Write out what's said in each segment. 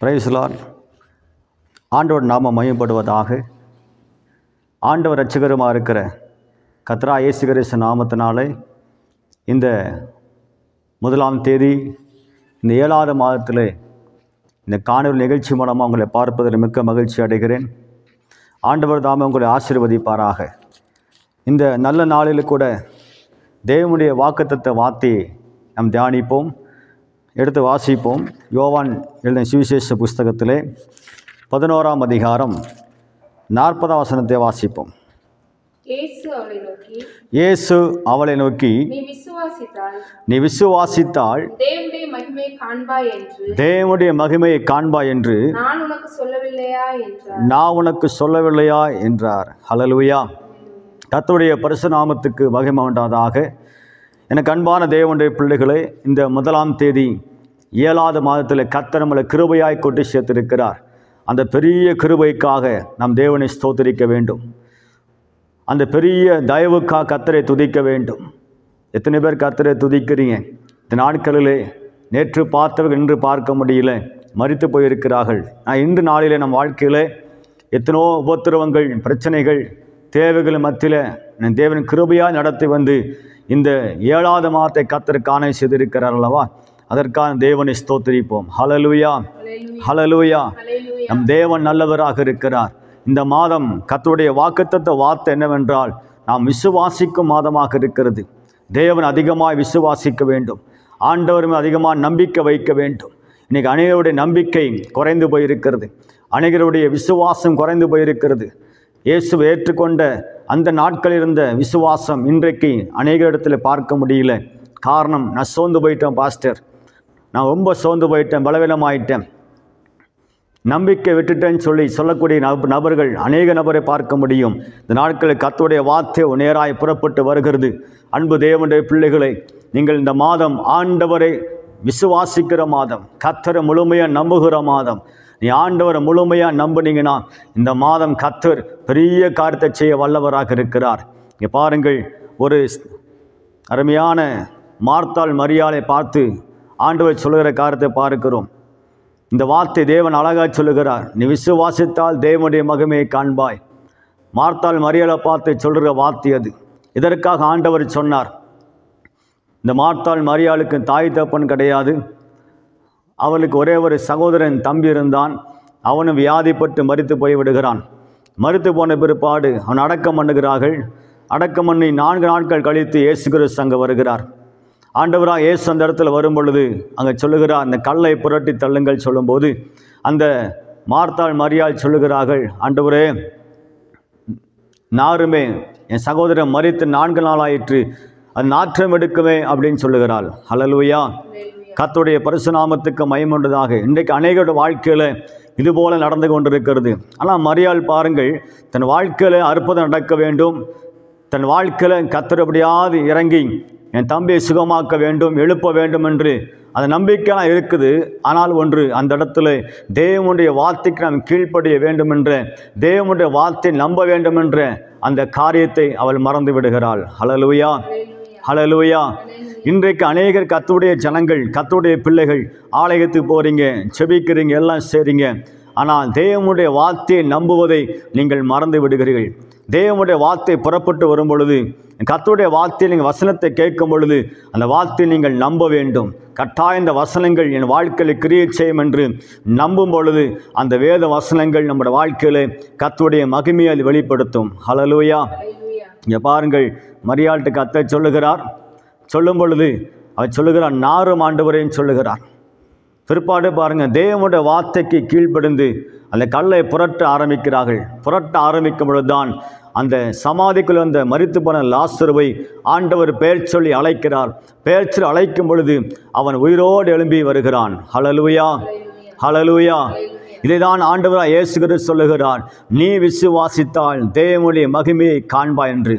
Price Lord. ஆண்டவர் நாம மகிமைப்படுவதாக. ஆண்டவர் இரட்சகருமாக இருக்கிற கர்த்தராகிய இயேசு கிறிஸ்து நாமத்தினாலே இந்த 1ஆம் தேதி இந்த 7வது மாதத்தில் இந்த காணொலி நிகழ்ச்சி மூலமாக உங்களை பார்ப்பதில் மிக்க மகிழ்ச்சி அடைகிறேன். ஆண்டவர் தாமே உங்களை ஆசீர்வதிப்பாராக. இந்த நல்ல நாளில் கூட தேவனுடைய வாக்குத்தத்த வார்த்தையை நாம் தியானிப்போம், எடுத்து வாசிப்போம். யோவான் எழுதின சுவிசேஷ புஸ்தகத்திலே 11ஆம் அதிகாரம் 40ஆம் வசனத்தை வாசிப்போம். இயேசு அவளை நோக்கி நீ விசுவாசித்தால் தேவனுடைய மகிமையை காண்பாய் என்று நான் உனக்கு சொல்லவில்லையா என்றார். ஹல்லேலூயா. கர்த்தருடைய பரிசுத்த நாமத்துக்கு மகிமை உண்டாவதாக. எனக்கு அன்பான தேவனுடைய பிள்ளைகளே, இந்த 1ஆம் தேதி 7வது மாதத்தில் கர்த்தர் நம்மளை கிருபையாய் கொண்டு சேர்த்திருக்கிறார். அந்த பெரிய கிருபைக்காக நாம் தேவனை ஸ்தோத்திரிக்க வேண்டும். அந்த பெரிய தயவுக்காக கர்த்தரை துதிக்க வேண்டும். எத்தனை பேர் கர்த்தரை துதிக்கிறீங்க? இந்த நாட்களிலே நேற்று பார்த்தவர்கள் இன்று பார்க்க முடியல, மரித்து போயிருக்கிறார்கள். நான் இன்று நாளிலே நம் வாழ்க்கையில் எத்தனோ உபத்திரவங்கள், பிரச்சனைகள், தேவைகள் மத்தியில் தேவன் கிருபையாக நடத்தி வந்து இந்த 7வது மாதத்தை கர்த்தர் காண செய்திருக்கிறார் அல்லவா? அதற்கான தேவனை ஸ்தோத்திரிப்போம். ஹல்லேலூயா, ஹல்லேலூயா. நம் தேவன் நல்லவராக இருக்கிறார். இந்த மாதம் கர்த்தருடைய வாக்குத்தத்த வார்த்தை என்னவென்றால், நாம் விசுவாசிக்கும் மாதமாக இருக்கிறது. தேவன் அதிகமாக விசுவாசிக்க வேண்டும், ஆண்டவரும் அதிகமாக நம்பிக்கை வைக்க வேண்டும். இன்றைக்கி அநேகருடைய நம்பிக்கை குறைந்து போயிருக்கிறது, அநேகருடைய விசுவாசம் குறைந்து போயிருக்கிறது. இயேசுவை ஏற்றுக்கொண்ட அந்த நாட்களில் இருந்த விசுவாசம் இன்றைக்கு அநேக இடத்துல பார்க்க முடியல. காரணம், நான் சோர்ந்து போயிட்டேன் பாஸ்டர், நான் ரொம்ப சோர்ந்து போயிட்டேன், பலவீனமாயிட்டேன், நம்பிக்கை விட்டுட்டேன்னு சொல்லக்கூடிய நபர்கள் அநேக நபரை பார்க்க முடியும். இந்த நாட்களில் கர்த்தருடைய வார்த்தை நேராய் புறப்பட்டு வருகிறது. அன்பு தேவனுடைய பிள்ளைகளை, நீங்கள் இந்த மாதம் ஆண்டவரை விசுவாசிக்கிற மாதம், கர்த்தரை முழுமையாக நம்புகிற மாதம். நீ ஆண்டவரை முழுமையாக நம்புனீங்கன்னா இந்த மாதம் கர்த்தர் பெரிய காரியத்தை செய்ய வல்லவராக இருக்கிறார். இங்கே பாருங்கள், ஒரு அருமையான மார்த்தாள் மரியாளை பார்த்து ஆண்டவர் சொல்லுகிற காரியத்தை பார்க்கிறோம். இந்த வார்த்தை தேவன் அழகாக சொல்லுகிறார், நீ விசுவாசித்தால் தேவனுடைய மகிமையை காண்பாய். மார்த்தாள் மரியாளை பார்த்து சொல்கிற வார்த்தை அது. இதற்காக ஆண்டவர் சொன்னார், இந்த மார்த்தாள் மரியாளுக்கு தாய் தகப்பன் கிடையாது, அவளுக்கு ஒரே ஒரு சகோதரன் தம்பி இருந்தான், அவனும் வியாதிப்பட்டு மரித்து போய்விடுகிறான். மரித்து போன பிற்பாடு அவன் அடக்கம் பண்ணுகிறார்கள். அடக்கம் பண்ணி 4 நாட்கள் கழித்து இயேசு கிறிஸ்து அங்கே வருகிறார். ஆண்டவராக இயேசு அந்த இடத்துல வரும் பொழுது அங்கே சொல்லுகிறார், அந்த கல்லை புரட்டி தள்ளுங்கள் சொல்லும்போது அந்த மார்த்தாள் மரியாள் சொல்லுகிறார்கள், ஆண்டவரே நாருமே என் சகோதரன் மரித்து 4 நாள் ஆயிற்று, அது நாற்றம் எடுக்குமே அப்படின்னு சொல்லுகிறாள். ஹல்லேலூயா. கர்த்தருடைய பரிசுத்த நாமத்துக்கு மகிமையுண்டதாக. இன்றைக்கு அநேகருடைய வாழ்க்கையில் இதுபோல் நடந்து கொண்டிருக்கிறது. ஆனால் மரியாள் பாருங்கள், தன் வாழ்க்கையில் அற்புதம் நடக்க வேண்டும், தன் வாழ்க்கையில் கர்த்தர் எப்படியாவது இறங்கி என் தம்பியை சுகமாக்க வேண்டும், எழுப்ப வேண்டும் என்று அந்த நம்பிக்கைலாம் இருக்குது. ஆனால் ஒன்று, அந்த இடத்துல தேவனுடைய வார்த்தைக்கு நாம் கீழ்ப்படிய வேண்டும் என்ற, தேவனுடைய வார்த்தை நம்ப வேண்டும் என்ற அந்த காரியத்தை அவள் மறந்து விடுகிறாள். ஹல்லேலூயா, ஹல்லேலூயா. இன்றைக்கு அநேகர் கர்த்தருடைய ஜனங்கள், கர்த்தருடைய பிள்ளைகள் ஆலயத்துக்கு போகிறீங்க, செபிக்கிறீங்க, எல்லாம் செய்றீங்க. ஆனால் தேவனுடைய வார்த்தையை நம்புவதை நீங்கள் மறந்து விடுகிறீர்கள். தேவனுடைய வார்த்தை புறப்பட்டு வரும் பொழுது, கர்த்தருடைய வார்த்தையை நீங்கள் வசனத்தை கேட்கும் பொழுது அந்த வார்த்தையை நீங்கள் நம்ப வேண்டும். கட்டாய இந்த வசனங்கள் என் வாழ்க்கையில் கிரியை செய்யும் என்று நம்பும் பொழுது அந்த வேத வசனங்கள் நம்முடைய வாழ்க்கையில் கர்த்தருடைய மகிமையை அது வெளிப்படுத்தும். ஹல்லேலூயா. இங்கே பாருங்கள், மரியாள்கிட்ட கர்த்தர் சொல்லுகிறார். சொல்லும் பொழுது அவர் சொல்லுகிறார், நாரும் ஆண்டவரையும் சொல்லுகிறார். பிற்பாடு பாருங்கள், தேவனுடைய வார்த்தைக்கு கீழ்ப்படிந்து அந்த கல்லை புரட்ட ஆரம்பிக்கிறார்கள். புரட்ட ஆரம்பிக்கும் பொழுதுதான் அந்த சமாதிக்குள் வந்த மரித்து போன லாசருவை ஆண்டவர் பெயர் சொல்லி அழைக்கிறார். பெயர் சொல்லி அழைக்கும் பொழுது அவன் உயிரோடு எழும்பி வருகிறான். ஹல்லேலூயா, ஹல்லேலூயா. இதைதான் ஆண்டவராக இயேசு கிறிஸ்து சொல்லுகிறார், நீ விசுவாசித்தால் தேவனுடைய மகிமையை காண்பாய் என்று.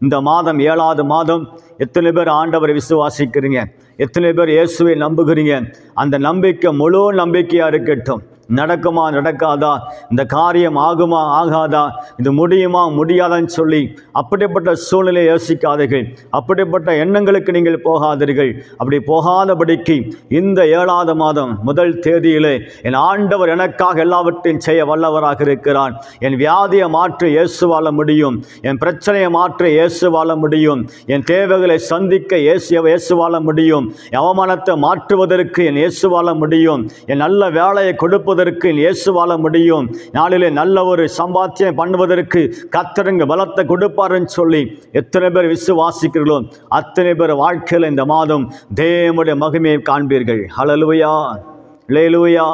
இந்த மாதம் 7வது மாதம் எத்தனை பேர் ஆண்டவரை விசுவாசிக்கிறீங்க? எத்தனை பேர் இயேசுவை நம்புகிறீங்க? அந்த நம்பிக்கை முழு நம்பிக்கையாக இருக்கட்டும். நடக்குமா நடக்காதா, இந்த காரியம் ஆகுமா ஆகாதா, இது முடியுமா முடியாதான்னு சொல்லி அப்படிப்பட்ட சூழ்நிலையை யோசிக்காதீர்கள். அப்படிப்பட்ட எண்ணங்களுக்கு நீங்கள் போகாதீர்கள். அப்படி போகாதபடிக்கு இந்த 7வது மாதம் முதல் தேதியிலே என் ஆண்டவர் எனக்காக எல்லாவற்றையும் செய்ய வல்லவராக இருக்கிறார். என் வியாதியை மாற்ற இயேசு வாழ முடியும். என் பிரச்சனையை மாற்ற இயேசு வாழ முடியும். என் தேவைகளை சந்திக்க இயேசு வாழ முடியும். என் அவமானத்தை மாற்றுவதற்கு என் இயேசு வாழ முடியும். என் நல்ல வேலையை கொடுப்பதற்கு என் இயேசு வாழ முடியும். நாளிலே நல்ல ஒரு சம்பாத்தியம் பண்ணுவதற்கு கர்த்தருங்க பலத்தை கொடுப்பாருன்னு சொல்லி எத்தனை பேர் விசுவாசிக்கிறீர்களோ அத்தனை பேர் வாழ்க்கையில் இந்த மாதம் தேவனுடைய மகிமையை காண்பீர்கள். ஹல்லேலூயா, அல்லேலூயா.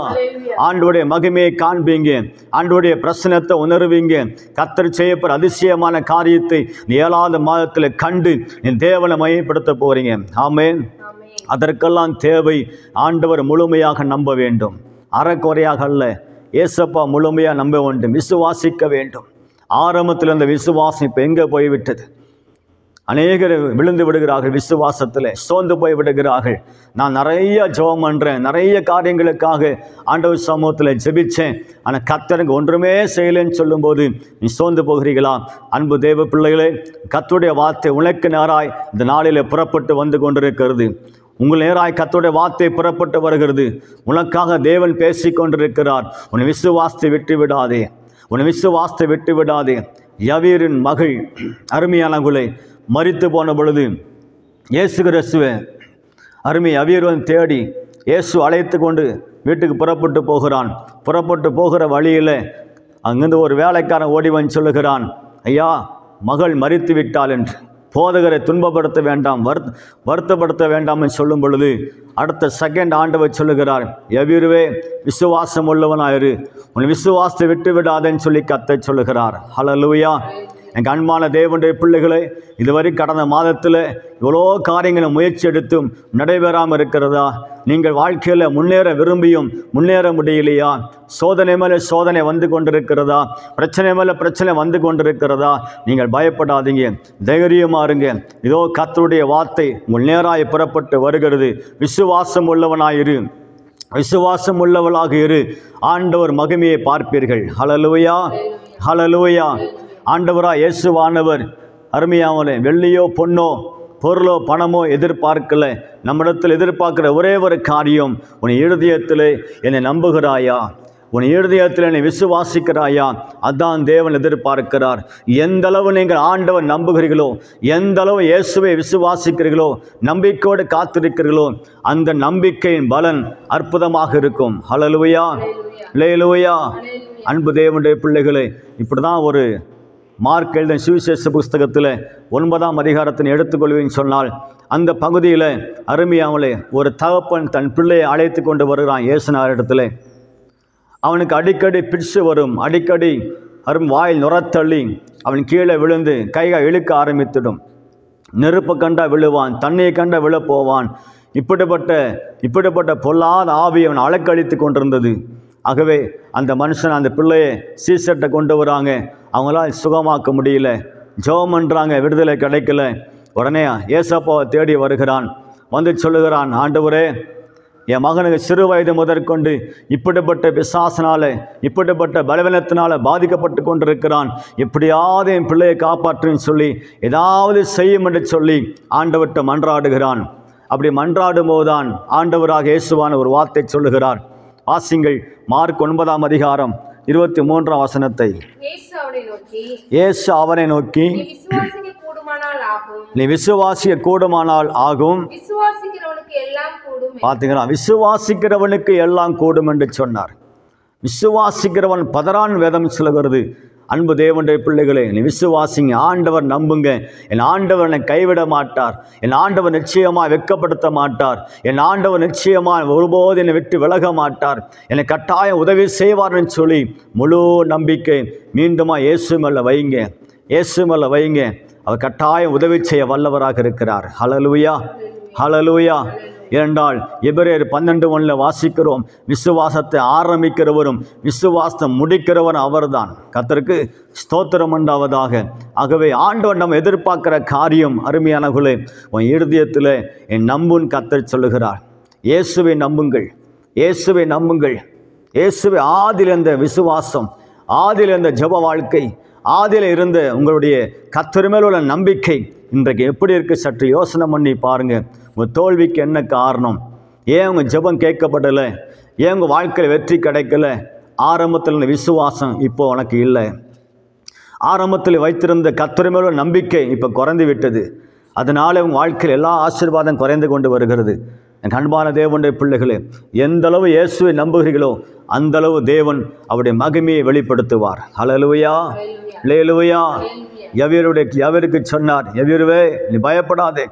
ஆண்டவருடைய மகிமையை காண்பீங்க. ஆண்டவருடைய பிரசன்னத்தை உணர்வீங்க. கர்த்தர் செய்யப்படுற அதிசயமான காரியத்தை 7வது மாதத்தில் கண்டு நீ தேவனை மையப்படுத்த போறீங்க. ஆமென். அதற்கெல்லாம் தேவை ஆண்டவர் முழுமையாக நம்ப வேண்டும். அறக்குறையாக அல்ல, ஏசப்பா முழுமையாக நம்ப வேண்டும், விசுவாசிக்க வேண்டும். ஆரம்பத்தில் அந்த விசுவாசம் இப்போ எங்கே போய்விட்டது? அநேகர் விழுந்து விடுகிறார்கள், விசுவாசத்தில் சோர்ந்து போய் விடுகிறார்கள். நான் நிறைய ஜெபம் பண்ணுறேன், நிறைய காரியங்களுக்காக ஆண்டவர் சமூகத்தில் ஜெபித்தேன், ஆனால் கர்த்தருக்கு ஒன்றுமே செய்யலைன்னு சொல்லும்போது நீ சோர்ந்து போகிறீர்களா? அன்பு தேவ பிள்ளைகளே, கர்த்தருடைய வார்த்தை உனக்கு நேராய் இந்த நாளில் புறப்பட்டு வந்து கொண்டிருக்கிறது. உங்கள் நேராய் கர்த்தருடைய வார்த்தை புறப்பட்டு வருகிறது. உனக்காக தேவன் பேசி கொண்டிருக்கிறார். உன்னை விசுவாசத்தை விட்டு விடாதே, உன்னை விசுவாசத்தை விட்டு விடாதே. யவீரின் மகள் அருமையானவர்களே மரித்து போன பொழுது இயேசு கிறிஸ்துவை அருமை யவீரன் தேடி இயேசு அழைத்து கொண்டு வீட்டுக்கு புறப்பட்டு போகிறான். புறப்பட்டு போகிற வழியில் அங்கிருந்து ஒரு வேலைக்காரன் ஓடிவன் சொல்லுகிறான், ஐயா மகள் மரித்து விட்டாள் என்று. போதகரை துன்பப்படுத்த வேண்டாம், வருத்தப்படுத்த வேண்டாம் என்று சொல்லும் பொழுது அடுத்த செகண்ட் ஆண்டவர் சொல்லுகிறார், யவீருவே விசுவாசம் உள்ளவனாயிரு, உன் விசுவாசத்தை விட்டு விடாதேன்னு சொல்லி கர்த்தர் சொல்லுகிறார். ஹல்லேலூயா. எங்கள் அன்பான தேவனுடைய பிள்ளைகளே, இதுவரை கடந்த மாதத்தில் எவ்வளோ காரியங்களை முயற்சி எடுத்தும் நடைபெறாமல் இருக்கிறதா? நீங்கள் வாழ்க்கையில் முன்னேற விரும்பியும் முன்னேற முடியலையா? சோதனை மேலே சோதனை வந்து கொண்டிருக்கிறதா? பிரச்சனை மேலே பிரச்சனை வந்து கொண்டிருக்கிறதா? நீங்கள் பயப்படாதீங்க, தைரியமாக இருங்க. இதோ கர்த்தருடைய வார்த்தை உங்கள் நேராய் புறப்பட்டு வருகிறது. விசுவாசம் உள்ளவனாயிரு, விசுவாசம் உள்ளவளாக இரு, ஆண்டவர் மகிமையை பார்ப்பீர்கள். ஹல்லேலூயா, ஹல்லேலூயா. ஆண்டவராக இயேசுவானவர் அருமையாமலே வெள்ளியோ பொன்னோ பொருளோ பணமோ எதிர்பார்க்கல. நம்மிடத்தில் எதிர்பார்க்கிற ஒரே ஒரு காரியம், உன் இருதயத்தில் என்னை நம்புகிறாயா, உன் இருதயத்தில் என்னை விசுவாசிக்கிறாயா? அதான் தேவன் எதிர்பார்க்கிறார். எந்த அளவு நீங்கள் ஆண்டவர் நம்புகிறீர்களோ, எந்த அளவு இயேசுவை விசுவாசிக்கிறீர்களோ, நம்பிக்கையோடு காத்திருக்கிறீர்களோ, அந்த நம்பிக்கையின் பலன் அற்புதமாக இருக்கும். ஹல்லேலூயா, அல்லேலூயா. அன்பு தேவனுடைய பிள்ளைகளே, இப்படி தான் ஒரு மார்க் எழுதின சுவிசேஷ புஸ்தகத்தில் 9ஆம் அதிகாரத்தின் எடுத்துக்கொள்வேன்னு சொன்னால் அந்த பகுதியில் அருமையாமலே ஒரு தகப்பன் தன் பிள்ளையை அழைத்து கொண்டு வருகிறான் இயேசுநாதர் இடத்துல. அவனுக்கு அடிக்கடி பிடிச்சு வரும், அடிக்கடி வாயில் நுரத்தள்ளி அவன் கீழே விழுந்து கைகள் இழுக்க ஆரம்பித்திடும். நெருப்பு கண்டா விழுவான், தண்ணியை கண்டா விழ போவான். இப்படிப்பட்ட பொல்லாத ஆவி அவன் அலக்கழித்து கொண்டிருந்தது. ஆகவே அந்த மனுஷன் அந்த பிள்ளையை சீசட்டை கொண்டு வராங்க. அவங்களால் சுகமாக்க முடியல, ஜெபம் பண்ணுறாங்க, விடுதலை கிடைக்கல. உடனே ஏசப்பாவை தேடி வருகிறான். வந்து சொல்லுகிறான், ஆண்டவரே என் மகனுக்கு சிறு வயது முதற்கொண்டு இப்படிப்பட்ட பிசாசினால இப்படிப்பட்ட பலவீனத்தினால பாதிக்கப்பட்டு கொண்டிருக்கிறான், எப்படியாவது என் பிள்ளையை காப்பாற்றுன்னு சொல்லி ஏதாவது செய்யும் என்று சொல்லி ஆண்டவர்கிட்ட மன்றாடுகிறான். அப்படி மன்றாடும் போதுதான் ஆண்டவராக இயேசுவான ஒரு வார்த்தை சொல்லுகிறார். வாசிங்கள் மார்க் 9ஆம் அதிகாரம் 23ஆம் வசனத்தை. இயேசு அவனை நோக்கி, நீ விசுவாசிக்க கூடுமானால் ஆகும். பார்த்தீங்களா, விசுவாசிக்கிறவனுக்கு எல்லாம் கூடும் என்று சொன்னார். விசுவாசிக்கிறவன் பதறான் வேதம் சொல்லுகிறது. அன்பு தேவனுடைய பிள்ளைகளே, நீ விசுவாசிங்க, ஆண்டவர் நம்புங்க. என் ஆண்டவர் என்னை கைவிட மாட்டார், என் ஆண்டவர் நிச்சயமாக வெட்கப்படுத்த மாட்டார், என் ஆண்டவர் நிச்சயமாக ஒருபோது என்னை விட்டு விலக மாட்டார், என்னை கட்டாயம் உதவி செய்வார்னு சொல்லி முழு நம்பிக்கை மீண்டுமா இயேசு மேலே வைங்க, இயேசு மேலே வைங்க. அவர் கட்டாயம் உதவி செய்ய வல்லவராக இருக்கிறார். ஹல்லேலூயா, ஹல்லேலூயா. ஏனென்றால் எபிரேயர் 12:1 வாசிக்கிறோம், விசுவாசத்தை ஆரம்பிக்கிறவரும் விசுவாசத்தை முடிக்கிறவரும் அவர்தான். கர்த்தருக்கு ஸ்தோத்திரம் உண்டாவதாக. ஆகவே ஆண்டவர் நம்ம எதிர்பார்க்கிற காரியம் அருமையானவர்களே, உன் இருதயத்தில் என் நம்புன்னு கர்த்தர் சொல்லுகிறார். இயேசுவை நம்புங்கள், இயேசுவை நம்புங்கள். இயேசுவை ஆதியில் இருந்த விசுவாசம், ஆதியில் இருந்த ஜெப வாழ்க்கை, ஆதியில் இருந்த உங்களுடைய கர்த்தர் மேல் உள்ள நம்பிக்கை இன்றைக்கு எப்படி இருக்குது சற்று யோசனை பண்ணி பாருங்கள். உங்கள் தோல்விக்கு என்ன காரணம்? ஏன் உங்கள் ஜெபம் கேட்கப்படலை? ஏன் உங்கள் வாழ்க்கையில் வெற்றி கிடைக்கல? ஆரம்பத்தில் இருந்த விசுவாசம் இப்போ உனக்கு இல்லை. ஆரம்பத்தில் வைத்திருந்த கர்த்தர் மேல் உள்ள நம்பிக்கை இப்போ குறைந்து விட்டது. அதனால உங்கள் வாழ்க்கையில் எல்லா ஆசீர்வாதம் குறைந்து கொண்டு வருகிறது. என் அன்பான தேவனுடைய பிள்ளைகளே, எந்த அளவு இயேசுவை நம்புகிறீர்களோ அந்த அளவு தேவன் அவருடைய மகிமையை வெளிப்படுத்துவார். ஹல்லேலூயா, அல்லேலூயா. எவருக்கு சொன்னார், எவருவே நீ பயப்படாதே,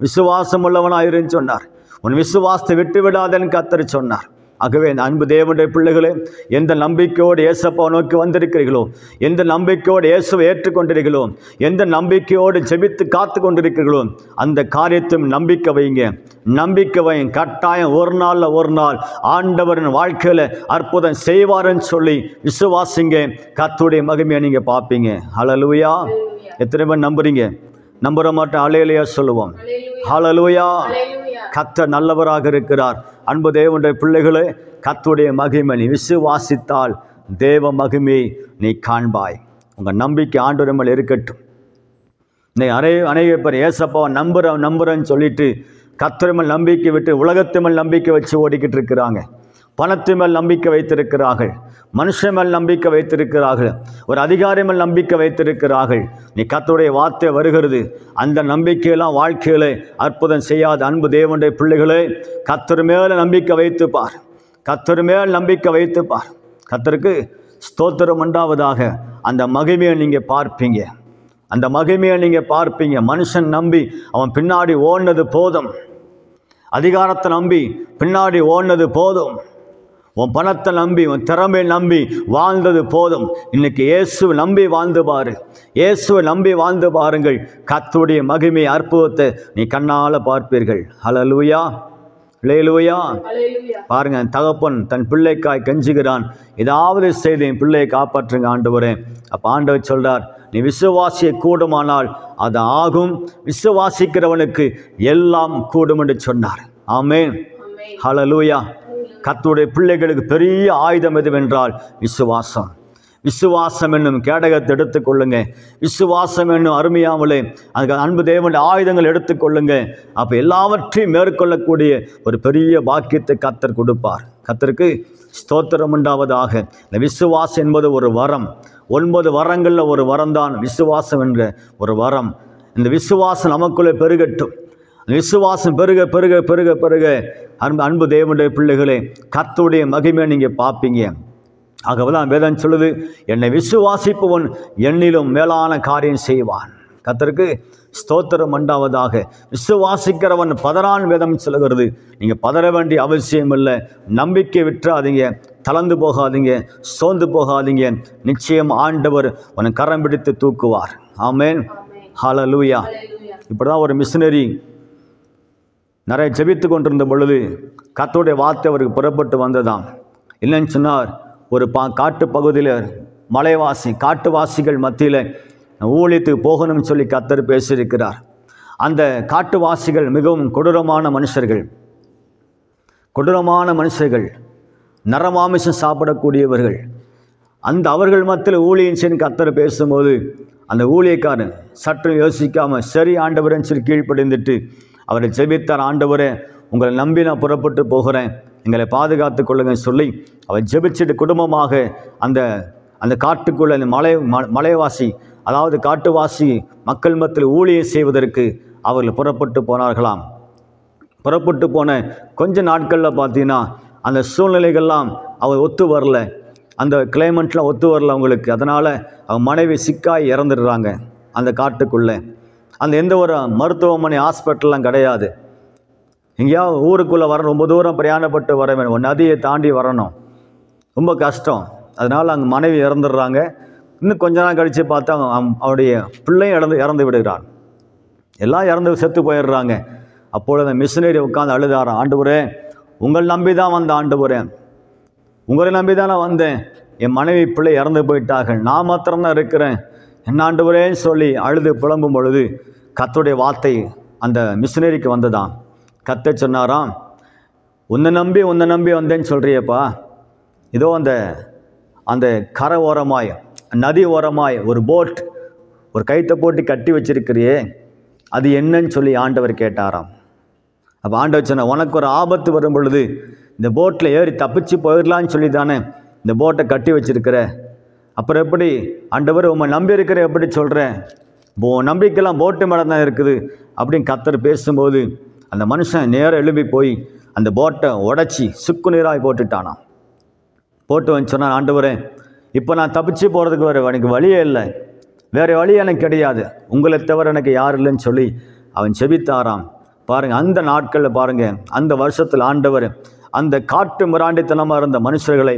விசுவாசம் உள்ளவனாயிருன்னு சொன்னார். உன் விசுவாசத்தை விட்டு விடாதேன்னு கர்த்தர் சொன்னார். ஆகவே இந்த அன்பு தேவனுடைய பிள்ளைகளே, எந்த நம்பிக்கையோடு இயேசப்பா நோக்கி வந்திருக்கிறீர்களோ, எந்த நம்பிக்கையோடு இயேசுவை ஏற்றுக்கொண்டிருக்கிறீர்களோ, எந்த நம்பிக்கையோடு ஜெபித்து காத்து கொண்டிருக்கிறீர்களோ அந்த காரியத்தையும் நம்பிக்கை வைங்க. நம்பிக்கை வைங்க. கட்டாயம் ஒரு நாளில் ஒரு நாள் ஆண்டவரின் வாழ்க்கையில் அற்புதம் செய்வாருன்னு சொல்லி விசுவாசிங்க. கர்த்தருடைய மகிமையை நீங்கள் பார்ப்பீங்க. ஹல்லேலூயா. எத்தனை பேர் நம்புறீங்க? நம்புற மாட்டோம் அல்லேலூயா சொல்லுவோம். ஹல்லேலூயா. கர்த்தர் நல்லவராக இருக்கிறார். அன்பு தேவனுடைய பிள்ளைகளே, கர்த்தருடைய மகிமை நீ விசுவாசித்தால் தேவ மகிமையை நீ காண்பாய். உங்கள் நம்பிக்கை ஆண்டவர் மேல் இருக்கட்டும். அநேக பேர் ஏசப்பாவை நம்புறேன்னு சொல்லிட்டு கர்த்தர் மேல் நம்பிக்கை விட்டு உலகத்து மேல் நம்பிக்கை வச்சு ஓடிக்கிட்டு இருக்கிறாங்க. பணத்து மேல் நம்பிக்கை வைத்திருக்கிறார்கள், மனுஷன் மேல் நம்பிக்கை வைத்திருக்கிறார்கள், ஒரு அதிகாரி மேல் நம்பிக்கை வைத்திருக்கிறார்கள். நீ கர்த்தருடைய வார்த்தை வருகிறது, அந்த நம்பிக்கையெல்லாம் வாழ்க்கையில் அற்புதம் செய்யாத அன்பு தேவனுடைய பிள்ளைகளே, கர்த்தர் மேல் நம்பிக்கை வைத்துப்பார். கர்த்தர் மேல் நம்பிக்கை வைத்துப்பார். கர்த்தருக்கு ஸ்தோத்திரம் உண்டாவதாக. அந்த மகிமையை நீங்கள் பார்ப்பீங்க. அந்த மகிமையை நீங்கள் பார்ப்பீங்க. மனுஷன் நம்பி அவன் பின்னாடி ஓடினது போதும். அதிகாரத்தை நம்பி பின்னாடி ஓடினது போதும். உன் பணத்தை நம்பி உன் திறமையை நம்பி வாழ்ந்தது போதும். இன்னைக்கு இயேசுவை நம்பி வாழ்ந்து பாரு. இயேசுவை நம்பி வாழ்ந்து பாருங்கள். கர்த்தருடைய மகிமை அற்புதத்தை நீ கண்ணால் பார்ப்பீர்கள். ஹல்லேலூயா, அல்லேலூயா. பாருங்க, தகப்பன் தன் பிள்ளைக்காய் கெஞ்சுகிறான், ஏதாவது செய்து என் பிள்ளையை காப்பாற்றுங்க ஆண்டவரே. அப்போ ஆண்டவர் சொல்றார், நீ விசுவாசிய கூடுமானால் அது ஆகும், விசுவாசிக்கிறவனுக்கு எல்லாம் கூடும் என்று சொன்னார். ஆமென், ஹல்லேலூயா. கர்த்தருடைய பிள்ளைகளுக்கு பெரிய ஆயுதம் எதுவென்றால் விசுவாசம். விசுவாசம் என்னும் கேடகத்தை எடுத்துக்கொள்ளுங்க. விசுவாசம் என்னும் அருமையாமலே அதுக்கு அன்பு தேவனுடைய ஆயுதங்கள் எடுத்துக்கொள்ளுங்க. அப்போ எல்லாவற்றையும் மேற்கொள்ளக்கூடிய ஒரு பெரிய பாக்கியத்தை கர்த்தர் கொடுப்பார். கர்த்தருக்கு ஸ்தோத்திரம் உண்டாவதாக. இந்த விசுவாசம் என்பது ஒரு வரம். 9 வரங்களில் ஒரு வரம் தான் விசுவாசம் என்ற ஒரு வரம். இந்த விசுவாசம் நமக்குள்ளே பெருகட்டும். விசுவாசம் பெருக பெருக பெருக பெருக அன்பு தேவனுடைய பிள்ளைகளே, கர்த்தருடைய மகிமையை நீங்கள் பார்ப்பீங்க. ஆகவேதான் வேதம் சொல்லுது, என்னை விசுவாசிப்பவன் என்னிலும் மேலான காரியம் செய்வான். கர்த்தருக்கு ஸ்தோத்திரம் உண்டாவதாக. விசுவாசிக்கிறவன் பதறான் வேதம் சொல்லுகிறது. நீங்கள் பதற வேண்டிய அவசியம் இல்லை. நம்பிக்கை விட்டுறாதீங்க, தளர்ந்து போகாதீங்க, சோர்ந்து போகாதீங்க. நிச்சயம் ஆண்டவர் உன்னை கரம் பிடித்து தூக்குவார். ஆமென், ஹல்லேலூயா. இப்படி தான் ஒரு மிஷினரி நிறைய ஜெபித்து கொண்டிருந்த பொழுது கர்த்தருடைய வார்த்தை அவருக்கு புறப்பட்டு வந்ததாம். இல்லைன்னு சொன்னார், ஒரு காட்டு பகுதியில் காட்டுவாசிகள் மத்தியில் ஊழியத்துக்கு போகணும்னு சொல்லி கர்த்தர் பேசியிருக்கிறார். அந்த காட்டுவாசிகள் மிகவும் கொடூரமான மனுஷர்கள், நரமாமிசம் சாப்பிடக்கூடியவர்கள். அவர்கள் மத்தியில் ஊழியம் செய்து கர்த்தர் பேசும்போது அந்த ஊழியக்காரன் சற்று யோசிக்காமல் சரி ஆண்டவரேன்னு சொல்லி கீழ்ப்படிந்துட்டு அவரை ஜெபித்தார். ஆண்டவரே, உங்களை நம்பி நான் புறப்பட்டு போகிறேன், எங்களை பாதுகாத்து கொள்ளுங்கன்னு சொல்லி அவர் ஜெபிச்சுட்டு குடும்பமாக அந்த காட்டுக்குள்ளே அந்த மலைவாசி அதாவது காட்டுவாசி மக்கள் மத்தியில் ஊழியம் செய்வதற்கு அவர்கள் புறப்பட்டு போனார்களாம். புறப்பட்டு போன கொஞ்ச நாட்களில் பார்த்தீங்கன்னா அந்த சூழ்நிலைகள்லாம் அவர் ஒத்து வரல, அந்த கிளைமேட்லாம் ஒத்து வரல அவங்களுக்கு. அதனால் அவங்க மனைவி சிக்காய் இறந்துடுறாங்க அந்த காட்டுக்குள்ளே. அந்த எந்த ஒரு மருத்துவமனை ஹாஸ்பிட்டல்லாம் கிடையாது. எங்கேயாவது ஊருக்குள்ளே வரணும், ரொம்ப தூரம் பிரயாணப்பட்டு வர வேணும், ஒரு நதியை தாண்டி வரணும், ரொம்ப கஷ்டம். அதனால் அங்கே மனைவி இறந்துடுறாங்க. இன்னும் கொஞ்ச நாள் கழித்து பார்த்தா அவருடைய பிள்ளையும் இறந்து விடுகிறான். எல்லாம் இறந்து செத்து போயிடுறாங்க. அப்பொழுது அந்த மிஷினரி உட்காந்து அழுதாராம், ஆண்டவரே உங்களை நம்பி தான் வந்தேன், ஆண்டவரே உங்களை நம்பி தான் நான் வந்தேன், என் மனைவி பிள்ளை இறந்து போயிட்டார்கள், நான் மாத்திரம்தான் இருக்கிறேன், என்ன ஆண்டவரேன்னு சொல்லி அழுது புலம்பும் பொழுது கர்த்தருடைய வார்த்தை அந்த மிஷினரிக்கு வந்ததாம். கர்த்தர் சொன்னாராம், உன்னை நம்பி வந்தேன்னு சொல்கிறியப்பா, இதோ அந்த அந்த கரை ஓரமாய் நதி ஓரமாய் ஒரு போட் ஒரு கயிற்றை போட்டு கட்டி வச்சிருக்கிறியே, அது என்னன்னு சொல்லி ஆண்டவர் கேட்டாராம். அப்போ ஆண்டவர் சொன்ன, உனக்கு ஒரு ஆபத்து வரும் பொழுது இந்த போட்டில் ஏறி தப்பிச்சு போயிடலான்னு சொல்லி தானே இந்த போட்டை கட்டி வச்சிருக்கிற. அப்புறம் எப்படி ஆண்டவர் உம்மை நம்பி இருக்கிற எப்படி சொல்கிறேன், நம்பிக்கைலாம் போட்டு மேலே தான் இருக்குது அப்படின்னு கர்த்தர் பேசும்போது அந்த மனுஷன் நேரம் எழுப்பி போய் அந்த போட்டை உடச்சி சுக்கு நீராய் போட்டுட்டானான். போட்டு வந்து சொன்னான், ஆண்டவரே இப்போ நான் தப்பிச்சு போகிறதுக்கு எனக்கு வழியே இல்லை, வேறு வழி எனக்கு கிடையாது, உங்களை தவிர எனக்கு யார் இல்லைன்னு சொல்லி அவன் செபித்தாராம். பாருங்கள், அந்த நாட்களில் பாருங்கள், அந்த வருஷத்தில் ஆண்டவர் அந்த காட்டு மிராண்டித்தனமாக இருந்த மனுஷர்களை,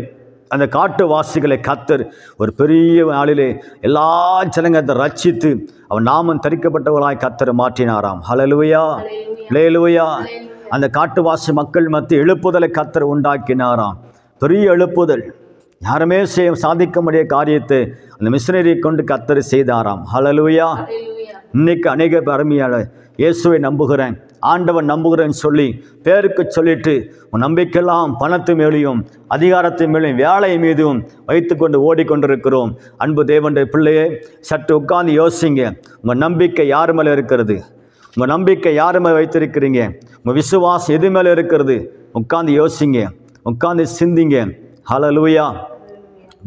அந்த காட்டுவாசிகளை கர்த்தர் ஒரு பெரிய நாளிலே எல்லா ஜனங்களை ரட்சித்து அவன் நாமம் தரிக்கப்பட்டவர்களாய் கர்த்தர் மாற்றினாராம். ஹல்லேலூயா, ஹல்லேலூயா. அந்த காட்டுவாசி மக்கள் மத்திய எழுப்புதலை கர்த்தர் உண்டாக்கினாராம். பெரிய எழுப்புதல், யாருமே சாதிக்க முடிய காரியத்தை அந்த மிஷனரியை கொண்டு கர்த்தர் செய்தாராம். ஹல்லேலூயா. இன்னைக்கு அநேக அருமையான இயேசுவை நம்புகிறேன், ஆண்டவன் நம்புகிறேன்னு சொல்லி பேருக்கு சொல்லிட்டு உன் நம்பிக்கையெல்லாம் பணத்து மேலேயும் அதிகாரத்தின் மேலேயும் வேலை மீதும் வைத்து கொண்டு ஓடிக்கொண்டிருக்கிறோம். அன்பு தேவனுடைய பிள்ளையே, சற்று உட்கார்ந்து யோசிங்க. உங்கள் நம்பிக்கை யார் மேலே இருக்கிறது? உங்கள் நம்பிக்கை யார் மேலே வைத்திருக்கிறீங்க? உங்கள் விசுவாசம் எது மேலே இருக்கிறது? உட்கார்ந்து யோசிங்க, உட்கார்ந்து சிந்திங்க. ஹல்லேலூயா.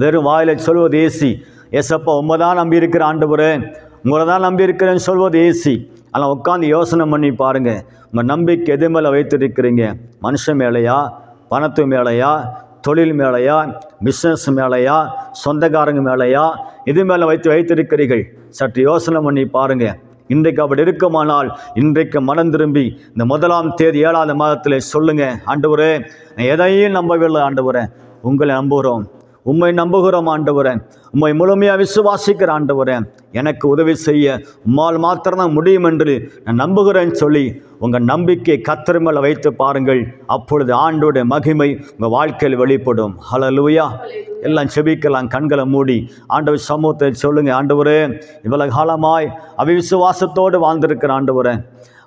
வெறும் வாயில் சொல்வது ஏசி, ஏசப்பா உம்மை தான் நம்பி இருக்கிற ஆண்டவரே, உங்களை தான் நம்பி இருக்கிறேன்னு சொல்வது ஏசி. ஆனால் உட்காந்து யோசனை பண்ணி பாருங்கள், உங்கள் நம்பிக்கை எது மேலே வைத்திருக்கிறீங்க? மனுஷன் மேலேயா, பணத்து மேலேயா, தொழில் மேலேயா, பிஸ்னஸ் மேலேயா, சொந்தக்காரங்க மேலேயா, இது மேலே வைத்திருக்கிறீர்கள்? சற்று யோசனை பண்ணி பாருங்கள். இன்றைக்கு அப்படி இருக்குமானால் இன்றைக்கு மனம் திரும்பி இந்த 1ஆம் தேதி 7ஆவது மாதத்தில் சொல்லுங்கள், ஆண்டவரே நான் எதையும் நம்பவில்லை ஆண்டவரே, உங்களை நம்புகிறோம், உம்மை நம்புகிறோம் ஆண்டவரே, உம்மை முழுமையாக விசுவாசிக்கிற ஆண்டவரே, எனக்கு உதவி செய்ய உம்மால் மாத்திரம்தான் முடியும் என்று நான் நம்புகிறேன்னு சொல்லி உங்கள் நம்பிக்கையை கர்த்தர் மேலே வைத்து பாருங்கள். அப்பொழுது ஆண்டோடைய மகிமை உங்கள் வாழ்க்கையில் வெளிப்படும். ஹல்லேலூயா. எல்லாம் செபிக்கலாம், கண்களை மூடி ஆண்டவர் சமூகத்தை சொல்லுங்கள், ஆண்டவரே இவ்வளவு காலமாய் அவிசுவாசத்தோடு வாழ்ந்திருக்கிற ஆண்டவரே,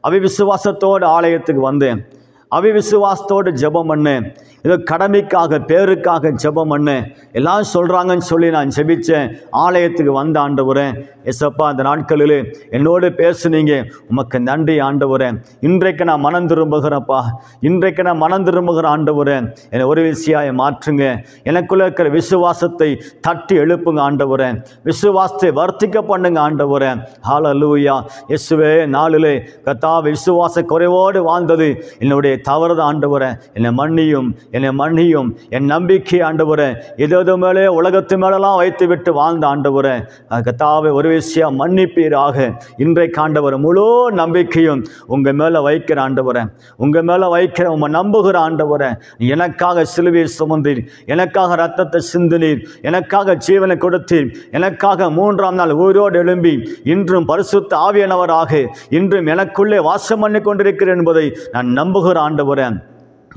அவிசுவாசத்தோடு ஆலயத்துக்கு வந்தேன், அவிசுவாசத்தோடு ஜெபம் பண்ணேன், ஏதோ கடமைக்காக பேருக்காக ஜெபம் பண்ணேன், எல்லாம் சொல்கிறாங்கன்னு சொல்லி நான் ஜெபித்தேன், ஆலயத்துக்கு வந்த ஆண்டவரே, எசப்பா அந்த நாட்களில் என்னோடு பேசுனீங்க, உமக்கு நன்றி ஆண்டவரே. இன்றைக்கு நான் மனம் திரும்புகிறேன்ப்பா, இன்றைக்கு நான் மனம் திரும்புகிற ஆண்டவரே, என்னை ஒரு விஷயம் மாற்றுங்க, எனக்குள்ளே இருக்கிற விசுவாசத்தை தட்டி எழுப்புங்க ஆண்டவரே, விசுவாசத்தை வர்த்திக்க பண்ணுங்க ஆண்டவரே. ஹல்லேலூயா. இயேசுவே நாளிலே கர்த்தாவே விசுவாச குறைவோடு வாழ்ந்தது என்னுடைய தவறுதான் ஆண்டவரே, என்னை மன்னியும், என்னை மன்னியும். என் நம்பிக்கை ஆண்டவரே எது மேலே உலகத்து மேலெல்லாம் வைத்து விட்டு வாழ்ந்த ஆண்டவரே, கர்த்தாவே ஒரு விஷயம் மன்னிப்பீராக. இன்றைக்கு ஆண்டவரே முழு நம்பிக்கையும் உங்கள் மேலே வைக்கிற ஆண்டவரே, உங்கள் மேலே வைக்கிற உம்மை நம்புகிற ஆண்டவரே, எனக்காக சிலுவையை சுமந்தீர், எனக்காக ரத்தத்தை சிந்தினீர், எனக்காக ஜீவனை கொடுத்தீர், எனக்காக 3ஆம் நாள் உயிரோடு எழும்பி இன்றும் பரிசுத்த ஆவியானவராக இன்றும் எனக்குள்ளே வாசம் பண்ணி கொண்டிருக்கிறேன் என்பதை நான் நம்புகிற ஆண்டவரே,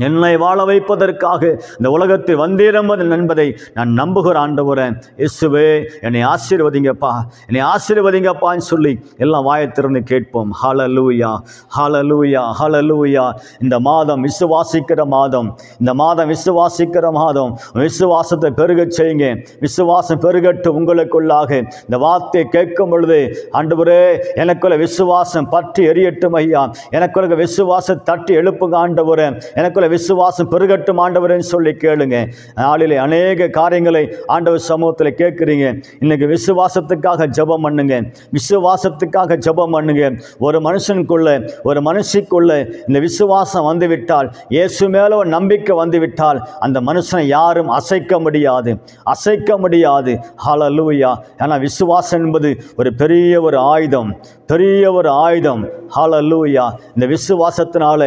என்னை வாழ வைப்பதற்காக இந்த உலகத்தில் வந்தீர் என்பதை நான் நம்புகிற ஆண்டவரே. இயேசுவே என்னை ஆசீர்வதிங்கப்பா, என்னை ஆசீர்வதிங்கப்பான்னு சொல்லி எல்லாம் வாயை திறந்து கேட்போம். ஹல்லேலூயா, ஹல்லேலூயா, ஹல்லேலூயா. இந்த மாதம் விசுவாசிக்கிற மாதம், இந்த மாதம் விசுவாசிக்கிற மாதம். விசுவாசத்தை பெருகச் செய்யுங்க, விசுவாசம் பெருகட்டு உங்களுக்குள்ளாக. இந்த வார்த்தையை கேட்கும் பொழுது ஆண்டவரே எனக்குள்ள விசுவாசம் பற்றி எரியட்டும் ஐயா, எனக்குள்ள விசுவாசம் தட்டி எழுப்புங்க ஆண்டவரே, எனக்குள்ள விசுவாசம் பெருகட்டும் ஆண்டவரேன்னு சொல்லி கேளுங்க. நாளிலே அநேக காரியங்களை ஆண்டவர் சமூகத்தில் கேட்குறீங்க. இன்னைக்கு விசுவாசத்துக்காக ஜெபம் பண்ணுங்க, விசுவாசத்துக்காக ஜெபம் பண்ணுங்க. ஒரு மனுஷனுக்குள்ள ஒரு மனுஷிக்குள்ள இந்த விசுவாசம் வந்துவிட்டால், இயேசு மேலே ஒரு நம்பிக்கை வந்துவிட்டால், அந்த மனுஷனை யாரும் அசைக்க முடியாது, அசைக்க முடியாது. ஹல்லேலூயா. ஏன்னா விசுவாசம் என்பது ஒரு பெரிய ஒரு ஆயுதம், பெரிய ஒரு ஆயுதம். ஹல்லேலூயா. இந்த விசுவாசத்தினால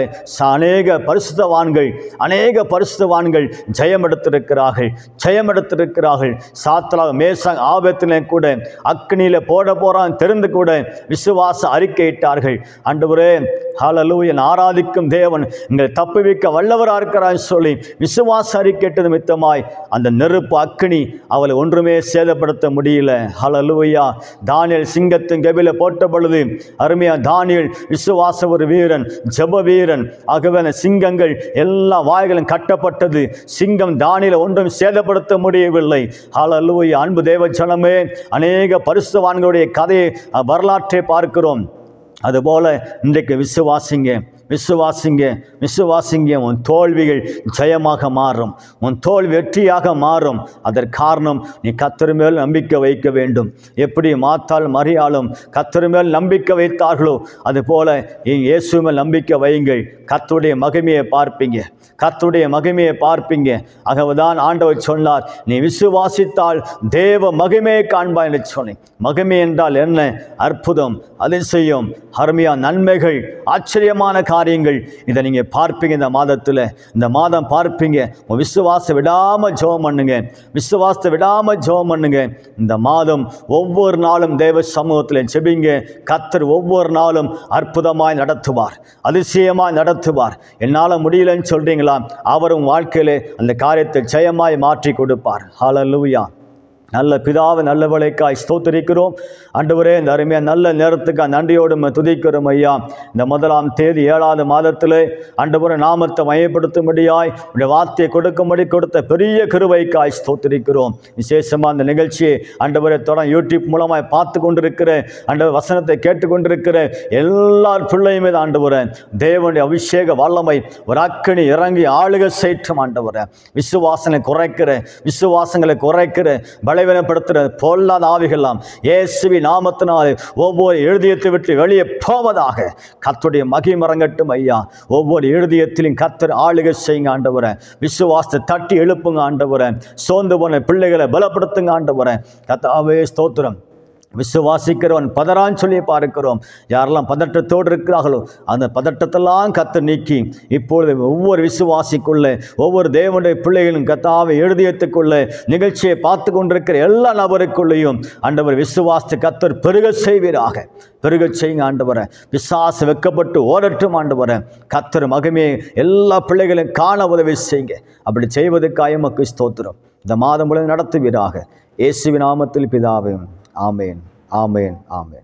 அநேக பரிசுத்தவான்கள் ஜெயம் எடுத்திருக்கிறார்கள், ஜெயம் எடுத்திருக்கிறார்கள். சாத்ராக் மேஷாக் ஆபேத்நேகோ கூட அக்னியில் போட போறான் தெரிந்து கூட விசுவாச அறிக்கையிட்டார்கள். ஆண்டவரே ஹல்லேலூயா, ஆராதிக்கும் தேவன் எங்களை தப்புவிக்க வல்லவராக இருக்கிறார் சொல்லி விசுவாச அறிக்கையிட்ட நிமித்தமாய் அந்த நெருப்பு அக்கினி அவளை ஒன்றுமே சேதப்படுத்த முடியல. ஹல்லேலூயா. தானியேல் சிங்கத்தின் கெபில போட்ட பொழுது அருமையா தானியேல் விசுவாச ஒரு வீரன், ஜெப வீரன். ஆகவே அந்த சிங்கங்கள் எல்லா வாய்களும் கட்டப்பட்டது. சிங்கம் தானியேலை ஒன்றும் சேதப்படுத்த முடியவில்லை. ஹல்லேலூயா. அன்பு தேவ ஜனமே, அநேக பரிசுத்தவான்களுடைய கதையை வரலாற்றை பார்க்கிறோம். அதுபோல இன்றைக்கு விசுவாசிங்க, விசுவாசிங்க, விசுவாசிங்க. உன் தோல்விகள் ஜெயமாக மாறும், உன் தோல்வி வெற்றியாக மாறும். அதற்கு காரணம் நீ கர்த்தர் மேல் நம்பிக்கை வைக்க வேண்டும். எப்படி மாத்தாள் மரியாளும் கர்த்தர் மேல் நம்பிக்கை வைத்தார்களோ அதுபோல இயேசு மேல் நம்பிக்கை வையுங்கள். கர்த்தருடைய மகிமையை பார்ப்பீங்க, கர்த்தருடைய மகிமையை பார்ப்பீங்க. ஆகவேதான் ஆண்டவர் சொன்னார், நீ விசுவாசித்தால் தேவ மகிமையை காண்பாய் என்று சொன்னேன். மகிமை என்றால் என்ன? அற்புதம், அதிசயம், அருமையா நன்மைகள், ஆச்சரியமான காரியங்கள். இதை நீங்கள் பார்ப்பீங்க. இந்த மாதத்தில், இந்த மாதம் பார்ப்பீங்க. உங்கள் விசுவாசத்தை விடாமல் ஜெபம் பண்ணுங்க, விசுவாசத்தை விடாமல் ஜெபம் பண்ணுங்க. இந்த மாதம் ஒவ்வொரு நாளும் தேவ சமூகத்தில் ஜெபிங்க. கர்த்தர் ஒவ்வொரு நாளும் அற்புதமாய் நடத்துவார், அதிசயமாய் நடத்துவார். என்னால் முடியலன்னு சொல்கிறீங்களா? அவரும் வாழ்க்கையிலே அந்த காரியத்தை ஜெயமாய் மாற்றி கொடுப்பார். ஹல்லேலூயா. நல்ல பிதாவை நல்லவளைக்காய் ஸ்தோத்திரிக்கிறோம். ஆண்டவரே, இந்த அருமையாக நல்ல நேரத்துக்காக நன்றியோடு துதிக்கிறோம் ஐயா. இந்த 1ஆம் தேதி 7வது மாதத்தில் ஆண்டவரை நாமத்தை மையப்படுத்தும்படியாய் உடைய வார்த்தையை கொடுக்கும்படி கொடுத்த பெரிய கிருபைக்காய் ஸ்தோத்திரிக்கிறோம். விசேஷமாக அந்த நிகழ்ச்சியை ஆண்டவரை தொடர்ந்து யூடியூப் மூலமாக பார்த்து கொண்டிருக்கிற, ஆண்டவர் வசனத்தை கேட்டுக்கொண்டிருக்கிற எல்லார் பிள்ளையுமே ஆண்டவரை தேவனுடைய அபிஷேக வல்லமை ஒரு அக்கினி இறங்கி ஆளுகை செய்யும். ஆண்டவரை விசுவாசங்களை குறைக்கிற பலவீனப்படுத்துகிற பொல்லாத ஆவிகளாம் இயேசுவின் நாமத்தினாலே ஒவ்வொரு இருதயத்தை விட்டு வெளியே போவதாக. கர்த்தருடைய மகிமை இறங்கட்டும் ஐயா. ஒவ்வொரு இருதயத்திலும் கர்த்தர் ஆளுகை செய்யுங்க ஆண்டவரே. விசுவாசத்தை தட்டி எழுப்புங்க ஆண்டவரே. சோர்ந்து போன பிள்ளைகளை பலப்படுத்துங்க ஆண்டவரே. கர்த்தாவே ஸ்தோத்திரம். விசுவாசிக்கிறவன் பதறான்னு சொல்லி பார்க்கிறோம். யாரெல்லாம் பதட்டத்தோடு இருக்கிறார்களோ அந்த பதட்டத்தெல்லாம் கர்த்தர் நீக்கி இப்பொழுது ஒவ்வொரு விசுவாசிக்குள்ளே, ஒவ்வொரு தேவனுடைய பிள்ளைகளும் கர்த்தாவை இருதயத்துக்குள்ளே நிகழ்ச்சியை பார்த்து கொண்டிருக்கிற எல்லா நபருக்குள்ளேயும் ஆண்டவர் விசுவாசத்தை கர்த்தர் பெருக செய்வீராக. பெருக செய்யுங்க ஆண்டவரை. விசுவாசம் வெக்கப்பட்டு ஓடட்டும் ஆண்டவரை. கர்த்தர் மகிமையை எல்லா பிள்ளைகளையும் காண உதவி செய்யுங்க. அப்படி செய்வதற்காக உமக்கு ஸ்தோத்திரம். இந்த மாதம் முழுவதும் நடத்துவீராக. இயேசுவின் நாமத்தில் பிதாவே. ஆமேன், ஆமேன், ஆமேன்.